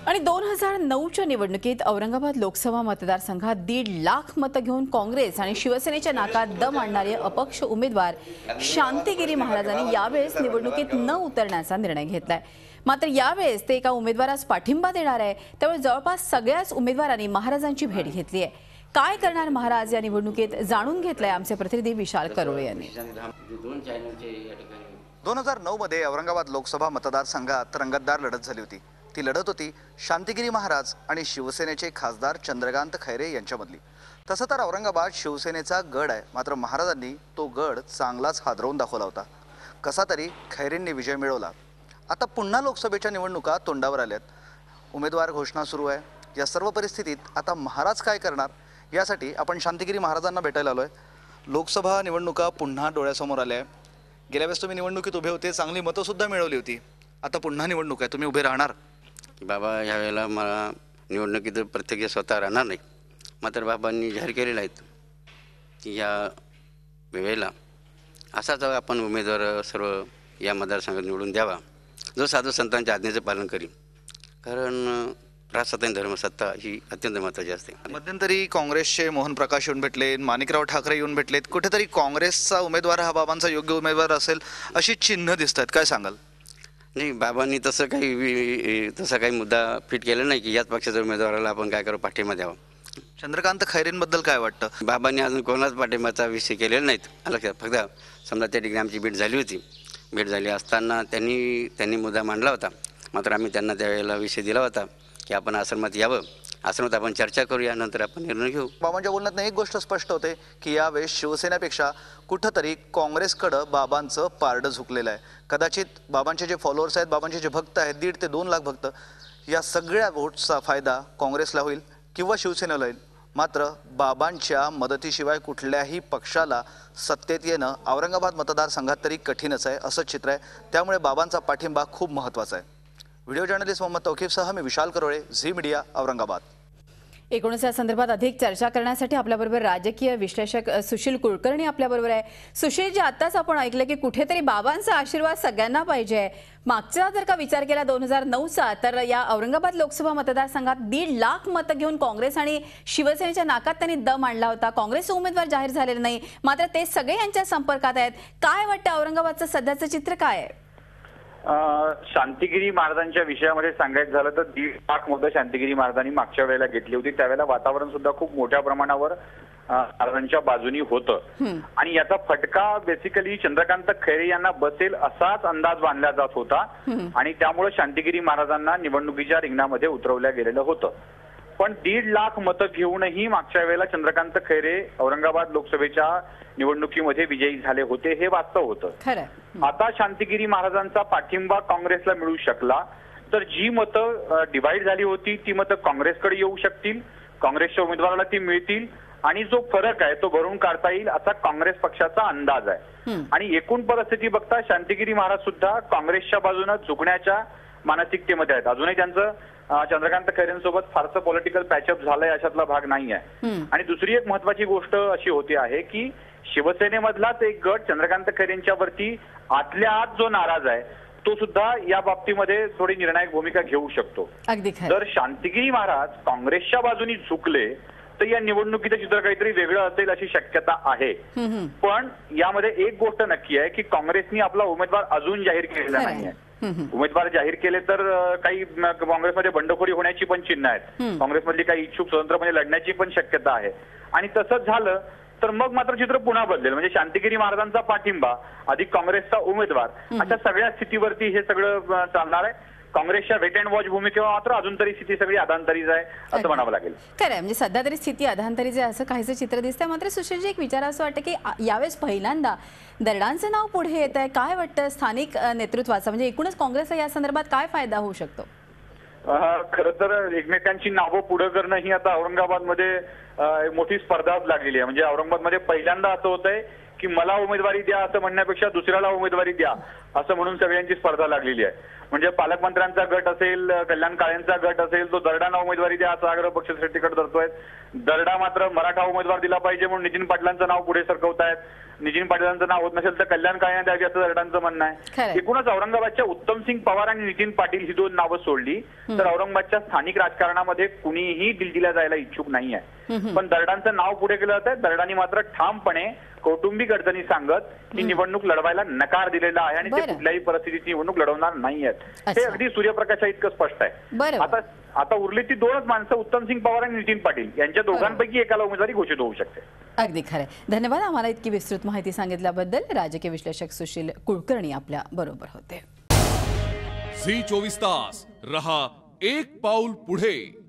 आणि 2009च्या निवडणुकीत औरंगाबाद लोकसभा मतदारसंघात 1.5 लाख मतं घेऊन काँग्रेस आणि शिवसेनेच्या नाकात दम आणणारे अपक्ष उमेदवार शांतिगिरी महाराजांनी यावेळेस निवडणुकीत न उतरण्याचा निर्णय घेतलाय। मात्र यावेळेस ते एका उमेदवारास पाठिंबा देणार आहे, त्यामुळे जवळपास सगळ्याच उमेदवारांनी महाराजांची भेट घेतली आहे। काय करणार महाराज या निवडणुकीत जाणून घेतलंय आमचे प्रतिनिधी विशाल करोळे यांनी। 2009 मध्ये औरंगाबाद लोकसभा मतदारसंघात रंगतदार लढत झाली होती। ती लढत होती शांतिगिरी महाराज आणि शिवसेनेचे खासदार चंद्रकांत खैरे यांच्यामधली। तसं तर औरंगाबाद शिवसेनेचा गड आहे, मात्र महाराजांनी तो गड चांगलाच हादरवून दाखवला होता। कसा तरी खैरेंनी विजय मिळवला। आता पुन्हा लोकसभेच्या निवडणुका तोंडावर आल्यात, उमेदवार घोषणा सुरू आहे। या सर्व परिस्थितीत आता महाराज काय करणार यासाठी आपण शांतिगिरी महाराजांना भेटायला आलोय। लोकसभा निवडणुका पुन्हा डोळ्यासमोर आल्या। गेल्या वेळेस तुम्ही निवडणुकीत उभे होते, चांगली मतं सुद्धा मिळवली होती। आता पुन्हा निवडणूक आहे, तुम्ही उभे राहणार? बाबा ह्या वेळेला मला निवडणुकीत प्रत्यक्ष स्वतः राहणार नाही, मात्र बाबांनी जाहीर केलेलं आहे की या वेळेला असाच आपण उमेदवार सर्व या मतदारसंघात निवडून द्यावा जो साधू संतांच्या आज्ञेचं पालन करीन, कारण राजसत्ता आणि धर्मसत्ता ही अत्यंत महत्त्वाची असते। मध्यंतरी काँग्रेसचे मोहन प्रकाश येऊन भेटले, माणिकराव ठाकरे येऊन भेटलेत, कुठेतरी काँग्रेसचा उमेदवार हा बाबांचा योग्य उमेदवार असेल अशी चिन्ह दिसत आहेत, काय सांगाल? नाही, बाबांनी तसं काही मुद्दा फिट केला नाही की याच पक्षाच्या उमेदवाराला आपण काय करू, पाठिंबा द्यावा। चंद्रकांत खैरेंबद्दल काय वाटतं? बाबांनी अजून कोणाच पाठिंबाचा विषय केलेला नाहीत लक्षात। फक्त समजा त्या ठिकाणी आमची भेट झाली होती, भेट झाली असताना त्यांनी मुद्दा मांडला होता, मात्र आम्ही त्यांना त्यावेळेला विषय दिला होता की आपण आश्रमात यावं, आश्रमात आपण चर्चा करूया, नंतर आपण निर्णय घेऊ। बाबांच्या बोलण्यात एक गोष्ट स्पष्ट होते की यावेळेस शिवसेनेपेक्षा कुठंतरी काँग्रेसकडं बाबांचं पारडं झुकलेलं आहे। कदाचित बाबांचे जे फॉलोअर्स आहेत, बाबांचे जे भक्त आहेत, 1.5 ते 2 लाख भक्त, या सगळ्या वोट्सचा फायदा काँग्रेसला होईल किंवा शिवसेनेला होईल। मात्र बाबांच्या मदतीशिवाय कुठल्याही पक्षाला सत्तेत येणं औरंगाबाद मतदारसंघात तरी कठीणच आहे, असं चित्र आहे। त्यामुळे बाबांचा पाठिंबा खूप महत्त्वाचा आहे। व्हिडिओ जर्नलिस्ट मोहम्मद तौकीफसह मी विशाल करोळे, झी मीडिया, औरंगाबाद। एकूणच या संदर्भात अधिक चर्चा करण्यासाठी आपल्याबरोबर राजकीय विश्लेषक सुशील कुलकर्णी आपल्याबरोबर आहे। सुशील जी, आत्ताच आपण ऐकलं की कुठेतरी बाबांचा आशीर्वाद सगळ्यांना पाहिजे। मागचा जर का विचार केला 2009चा, तर या औरंगाबाद लोकसभा मतदारसंघात 1.5 लाख मतं घेऊन काँग्रेस आणि शिवसेनेच्या नाकात त्यांनी दम आणला होता। काँग्रेसचे उमेदवार जाहीर झालेले नाही, मात्र ते सगळे यांच्या संपर्कात आहेत। काय वाटतं औरंगाबादचं सध्याचं चित्र काय आहे? शांतिगिरी महाराजांच्या विषयामध्ये सांगायचं झालं तर 1.5 लाख मतं शांतिगिरी महाराजांनी मागच्या वेळेला घेतली होती। त्यावेळेला वातावरण सुद्धा खूप मोठ्या प्रमाणावर महाराजांच्या बाजूनी होतं आणि याचा फटका बेसिकली चंद्रकांत खैरे यांना बसेल असाच अंदाज बांधला जात होता आणि त्यामुळे शांतिगिरी महाराजांना निवडणुकीच्या रिंगणामध्ये उतरवल्या गेलेलं होतं। पण 1.5 लाख मतं घेऊनही मागच्या वेळेला चंद्रकांत खैरे औरंगाबाद लोकसभेच्या निवडणुकीमध्ये विजयी झाले होते, हे वास्तव होतं। आता शांतिगिरी महाराजांचा पाठिंबा काँग्रेसला मिळू शकला तर जी मतं डिवाइड झाली होती ती मतं काँग्रेसकडे येऊ शकतील, काँग्रेसच्या उमेदवाराला ती मिळतील आणि जो फरक आहे तो भरून काढता येईल असा काँग्रेस पक्षाचा अंदाज आहे। आणि एकूण परिस्थिती बघता शांतिगिरी महाराज सुद्धा काँग्रेसच्या बाजूने झुकण्याच्या मानसिकतेमध्ये आहेत। अजूनही त्यांचं चंद्रकांत खैरेंसोबत फारसं पॉलिटिकल पॅचअप झालंय अशातला भाग नाही आहे। आणि दुसरी एक महत्वाची गोष्ट अशी होती आहे की शिवसेनेमधलाच एक गट चंद्रकांत खैरेंच्या वरती आतल्या आत जो नाराज आहे तो सुद्धा या बाबतीमध्ये थोडी निर्णायक भूमिका घेऊ शकतो। जर शांतिगिरी महाराज काँग्रेसच्या बाजूनी झुकले तर या निवडणुकीचं चित्र काहीतरी वेगळं असेल अशी शक्यता आहे। पण यामध्ये एक गोष्ट नक्की आहे की काँग्रेसनी आपला उमेदवार अजून जाहीर केलेला नाहीये। उमेदवार जाहीर केले तर काही काँग्रेसमध्ये बंडखोरी होण्याची पण चिन्ह आहेत, काँग्रेसमधली काही इच्छुक स्वतंत्रपणे लढण्याची पण शक्यता आहे। आणि तसंच झालं तर मग मात्र चित्र पुन्हा बदलेल, म्हणजे शांतिगिरी महाराजांचा पाठिंबा अधिक काँग्रेसचा उमेदवार अशा सगळ्या स्थितीवरती हे सगळं चालणार आहे। काँग्रेसच्या वेट अँड वॉच भूमिकेवर मात्र अजून तरी स्थिती सगळी अधांतरीच आहे असं म्हणावं लागेल। खरं आहे, म्हणजे सध्या तरी स्थिती अधांतरीच आहे असं काहीसं चित्र दिसतंय। मात्र सुशीलजी, एक विचार असं वाटतं की यावेळेस पहिल्यांदा दरडांचं नाव पुढे येत आहे। काय वाटतं स्थानिक नेतृत्वाचा, म्हणजे एकूणच काँग्रेसचा या संदर्भात काय फायदा होऊ शकतो? खरं तर एकमेकांची नावं पुढे करणं ही आता औरंगाबादमध्ये मोठी स्पर्धाच लागलेली आहे। म्हणजे औरंगाबादमध्ये पहिल्यांदा असं होतंय की मला उमेदवारी द्या असं म्हणण्यापेक्षा दुसऱ्याला उमेदवारी द्या असं म्हणून सगळ्यांची स्पर्धा लागलेली आहे। म्हणजे पालकमंत्र्यांचा गट असेल, कल्याण काळेंचा गट असेल, तो दरडांना उमेदवारी द्या असा आग्रह पक्ष श्रेष्ठीकडे धरतोय। दरडा मात्र मराठा उमेदवार दिला पाहिजे म्हणून नितीन पाटलांचं नाव पुढे सरकवतायत नितीन पाटीलांचं नाव होत नसेल तर कल्याण काळे द्यावी असं दरडांचं म्हणणं खरंय. आहे. एकूणच औरंगाबादच्या उत्तमसिंग पवार आणि नितीन पाटील ही दोन नावं सोडली तर औरंगाबादच्या स्थानिक राजकारणामध्ये कुणीही दिल्लीला जायला इच्छुक नाही आहे. पण दरडांचं नाव पुढे केलं जात आहे. दरडांनी मात्र ठामपणे कौटुंबिक अडचणी सांगत ही निवडणूक लढवायला नकार दिलेला आहे आणि ते बरं. कुठल्याही परिस्थितीत निवडणूक लढवणार नाही आहेत. हे अच्छा. अगदी सूर्यप्रकाशा इतकं स्पष्ट आहे. बरोबर. आता उरली ती दोनच माणसं उत्तमसिंग पवार आणि नितीन पाटील यांच्या दोघांपैकी एकाला उमेदवारी घोषित होऊ शकते. अगदी खरंय. धन्यवाद आम्हाला इतकी विस्तृत माहिती सांगितल्याबद्दल. राजकीय विश्लेषक सुशील कुलकर्णी आपल्या बरोबर होते. झी 24 तास रहा एक पाऊल पुढे.